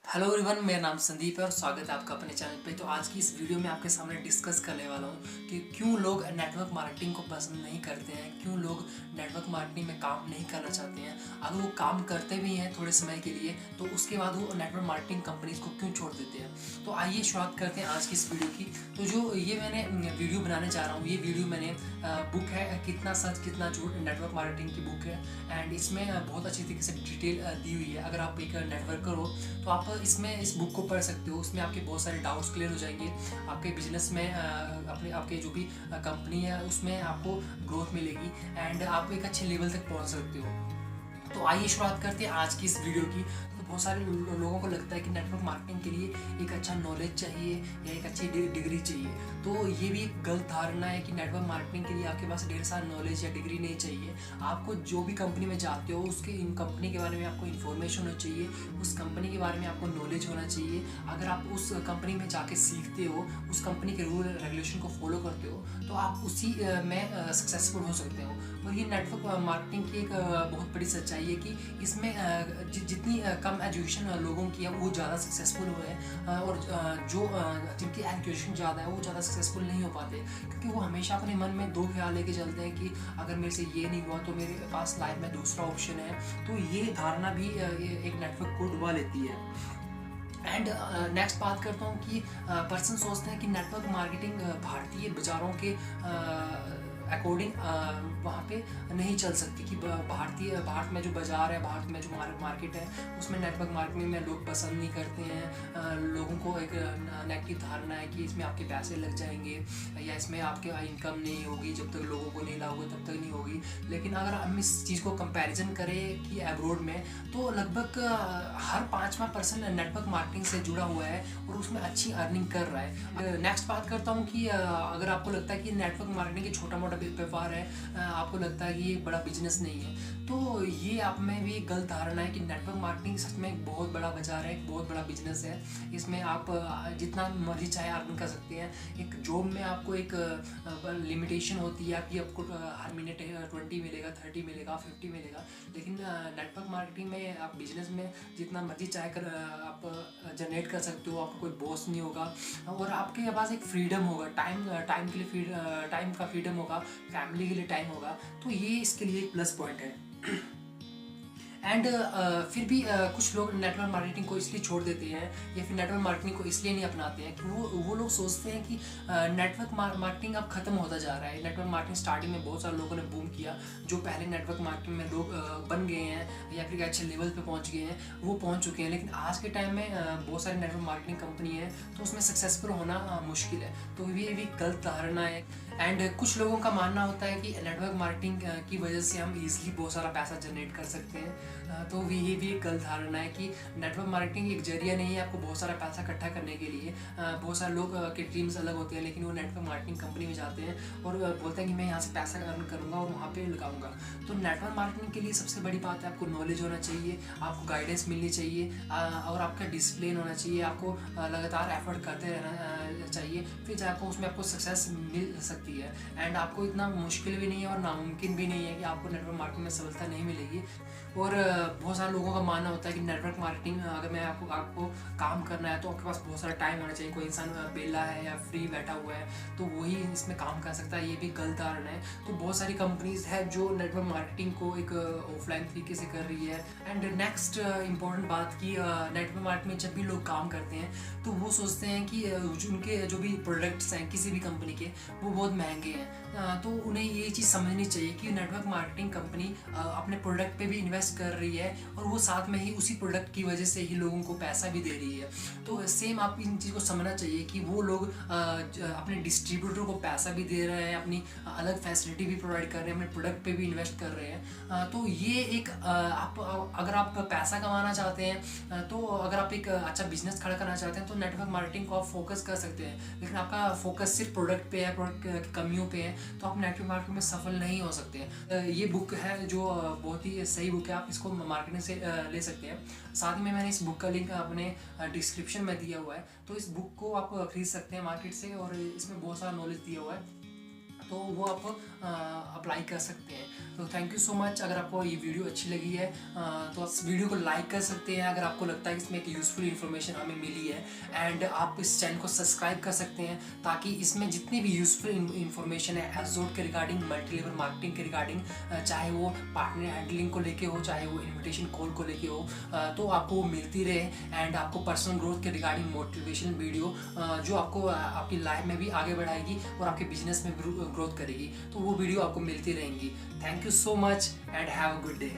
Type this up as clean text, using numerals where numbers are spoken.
Hello everyone, मेरा नाम संदीप है और स्वागत है आपका अपने चैनल पे। तो आज की इस वीडियो में आपके सामने डिस्कस करने वाला हूँ कि क्यों लोग नेटवर्क मार्केटिंग को पसंद नहीं करते हैं, क्यों लोग नेटवर्क मार्केटिंग में काम नहीं करना चाहते हैं। अगर वो काम करते भी हैं थोड़े समय के लिए तो उसके बाद वो नेटवर्क मार्केटिंग कंपनीज को क्यों छोड़ देते हैं। तो आइए शुरुआत करते हैं आज की इस वीडियो की। तो जो ये मैंने वीडियो बनाने जा रहा हूँ, ये वीडियो मैंने बुक है कितना सच कितना झूठ, नेटवर्क मार्केटिंग की बुक है। एंड इसमें बहुत अच्छी तरीके से डिटेल दी हुई है। अगर आप एक नेटवर्कर हो तो आप इसमें इस बुक को पढ़ सकते हो। उसमें आपके बहुत सारे डाउट्स क्लियर हो जाएंगे। आपके बिजनेस में आपके जो भी कंपनी है उसमें आपको ग्रोथ मिलेगी एंड आप एक अच्छे लेवल तक पहुंच सकते हो। तो आइए शुरुआत करते हैं आज की इस वीडियो की। तो बहुत सारे लोगों को लगता है कि नेटवर्क मार्केटिंग के लिए एक अच्छा नॉलेज चाहिए या एक अच्छी डिग्री चाहिए। तो ये भी एक गलत धारणा है कि नेटवर्क मार्केटिंग के लिए आपके पास ढेर सारा नॉलेज या डिग्री नहीं चाहिए। आपको जो भी कंपनी में जाते हो उसके इन कंपनी के बारे में आपको इन्फॉर्मेशन होनी चाहिए, उस कंपनी के बारे में आपको नॉलेज होना चाहिए। अगर आप उस कंपनी में जाके सीखते हो, उस कंपनी के रूल रेगुलेशन को फॉलो करते हो तो आप उसी में सक्सेसफुल हो सकते हो। और ये नेटवर्क मार्केटिंग की एक बहुत बड़ी सच्चाई है कि इसमें जितनी कम एजुकेशन लोगों की है वो ज़्यादा सक्सेसफुल हुए हैं और जो जिनकी एजुकेशन ज़्यादा है वो ज़्यादा सक्सेसफुल नहीं हो पाते, क्योंकि वो हमेशा अपने मन में दो ख्याल लेके चलते हैं कि अगर मेरे से ये नहीं हुआ तो मेरे पास लाइफ में दूसरा ऑप्शन है। तो ये धारणा भी एक नेटवर्क को डुबा लेती है। एंड नेक्स्ट बात करता हूँ कि पर्सन सोचते हैं कि नेटवर्क मार्केटिंग भारतीय बाज़ारों के अकॉर्डिंग वहाँ पे नहीं चल सकती, कि भारत में जो बाज़ार है, भारत में जो मार्केट है उसमें नेटवर्क मार्केटिंग में लोग पसंद नहीं करते हैं। लोगों को एक नेगेटिव धारणा है कि इसमें आपके पैसे लग जाएंगे या इसमें आपके इनकम नहीं होगी, जब तक लोगों को नहीं लाओगे तब तक नहीं होगी। लेकिन अगर हम इस चीज़ को कंपैरिजन करें कि अब्रॉड में, तो लगभग हर 5वां पर्सन नेटवर्क मार्केटिंग से जुड़ा हुआ है और उसमें अच्छी अर्निंग कर रहा है। नेक्स्ट बात करता हूँ कि अगर आपको लगता है कि नेटवर्क मार्केटिंग एक छोटा मोटा व्यापार है, आपको लगता है कि ये बड़ा बिजनेस नहीं है, तो ये आप में भी एक गलत धारणा है कि नेटवर्क मार्केटिंग सच में एक बहुत बड़ा बाजार है, एक बहुत बड़ा बिजनेस है। इसमें आप जितना मर्जी चाहे अर्न कर सकते हैं। एक जॉब में आपको एक लिमिटेशन होती है कि आपको हर महीने 20 मिलेगा, 30 मिलेगा, 50 मिलेगा। लेकिन नेटवर्क मार्केटिंग में आप बिजनेस में जितना मर्जी चाहे कर आप जनरेट कर सकते हो। आपको कोई बॉस नहीं होगा और आपके पास एक फ्रीडम होगा, टाइम के लिए टाइम का फ्रीडम होगा, फैमिली के लिए टाइम होगा। तो ये इसके लिए एक प्लस पॉइंट है। एंड फिर भी कुछ लोग नेटवर्क मार्केटिंग को इसलिए छोड़ देते हैं या फिर नेटवर्क मार्केटिंग को इसलिए नहीं अपनाते हैं कि वो लोग सोचते हैं कि नेटवर्क मार्केटिंग अब खत्म होता जा रहा है। नेटवर्क मार्केटिंग स्टार्टिंग में बहुत सारे लोगों ने बूम किया, जो पहले नेटवर्क मार्केटिंग में लोग बन गए हैं या फिर अच्छे लेवल पे पहुंच गए हैं, वो पहुंच चुके हैं। लेकिन आज के टाइम में बहुत सारी नेटवर्क मार्केटिंग कंपनी है तो उसमें सक्सेसफुल होना मुश्किल है। तो ये भी गलत धारणा है। एंड कुछ लोगों का मानना होता है कि नेटवर्क मार्केटिंग की वजह से हम ईजिली बहुत सारा पैसा जनरेट कर सकते हैं। तो ये भी एक गलत धारणा है कि नेटवर्क मार्केटिंग एक जरिया नहीं है आपको बहुत सारा पैसा इकट्ठा करने के लिए। बहुत सारे लोग के ड्रीम्स अलग होते हैं, लेकिन वो नेटवर्क मार्केटिंग कंपनी में जाते हैं और बोलते हैं कि मैं यहाँ से पैसा अर्न करूँगा और वहाँ पे लगाऊंगा। तो नेटवर्क मार्केटिंग के लिए सबसे बड़ी बात है आपको नॉलेज होना चाहिए, आपको गाइडेंस मिलनी चाहिए और आपका डिसिप्लिन होना चाहिए। आपको लगातार एफर्ट करते रहना चाहिए, फिर जाकर उसमें आपको सक्सेस मिल सकती है। एंड आपको इतना मुश्किल भी नहीं है और नामुमकिन भी नहीं है कि आपको नेटवर्क मार्केटिंग में सफलता नहीं मिलेगी। और बहुत सारे लोगों का मानना होता है कि नेटवर्क मार्केटिंग अगर मैं आपको काम करना है तो आपके पास बहुत सारा टाइम होना चाहिए। कोई इंसान बेला है या फ्री बैठा हुआ है तो वही इसमें काम कर सकता है, ये भी गलत धारणा है। तो बहुत सारी कंपनीज है जो नेटवर्क मार्केटिंग को एक ऑफलाइन तरीके से कर रही है। एंड नेक्स्ट इम्पोर्टेंट बात की नेटवर्क मार्केटिंग में जब भी लोग काम करते हैं तो वो सोचते हैं कि उनके जो भी प्रोडक्ट्स हैं किसी भी कंपनी के वो बहुत महंगे हैं। तो उन्हें ये चीज़ समझनी चाहिए कि नेटवर्क मार्केटिंग कंपनी अपने प्रोडक्ट पे भी इन्वेस्ट कर रही है और वो साथ में ही उसी प्रोडक्ट की वजह से ही लोगों को पैसा भी दे रही है। तो सेम आप इन चीज़ को समझना चाहिए कि वो लोग अपने डिस्ट्रीब्यूटर को पैसा भी दे रहे हैं, अपनी अलग फैसिलिटी भी प्रोवाइड कर रहे हैं, अपने प्रोडक्ट पे भी इन्वेस्ट कर रहे हैं। तो ये एक आप अगर आप पैसा कमाना चाहते हैं तो अगर आप एक अच्छा बिजनेस खड़ा करना चाहते हैं तो नेटवर्क मार्केटिंग को आप फोकस कर सकते हैं। लेकिन आपका फोकस सिर्फ प्रोडक्ट पे है, प्रोडक्ट की कमियों पे है, तो आप नेटवर्क मार्केटिंग में सफल नहीं हो सकते। ये बुक है जो बहुत ही सही बुक है, आप इसको मार्केटिंग से ले सकते हैं। साथ में मैंने इस बुक का लिंक अपने डिस्क्रिप्शन में दिया हुआ है, तो इस बुक को आप खरीद सकते हैं मार्केट से और इसमें बहुत सारा नॉलेज दिया हुआ है। तो वो आप अप्लाई कर सकते हैं। तो थैंक यू सो मच। अगर आपको ये वीडियो अच्छी लगी है तो आप इस वीडियो को लाइक कर सकते हैं अगर आपको लगता है कि इसमें एक यूज़फुल इन्फॉर्मेशन हमें मिली है, एंड आप इस चैनल को सब्सक्राइब कर सकते हैं ताकि इसमें जितनी भी यूज़फुल इन्फॉर्मेशन है एजोट के रिगार्डिंग, मल्टी लेवल मार्केटिंग के रिगार्डिंग, चाहे वो पार्टनर हैंडलिंग को लेके हो, चाहे वो इन्विटेशन कॉल को लेके हो, तो आपको वो मिलती रहे। एंड आपको पर्सनल ग्रोथ के रिगार्डिंग मोटिवेशनल वीडियो जो आपको आपकी लाइफ में भी आगे बढ़ाएगी और आपके बिजनेस में ग्रोथ करेगी, तो वो वीडियो आपको मिलती रहेंगी। Thank you so much and have a good day.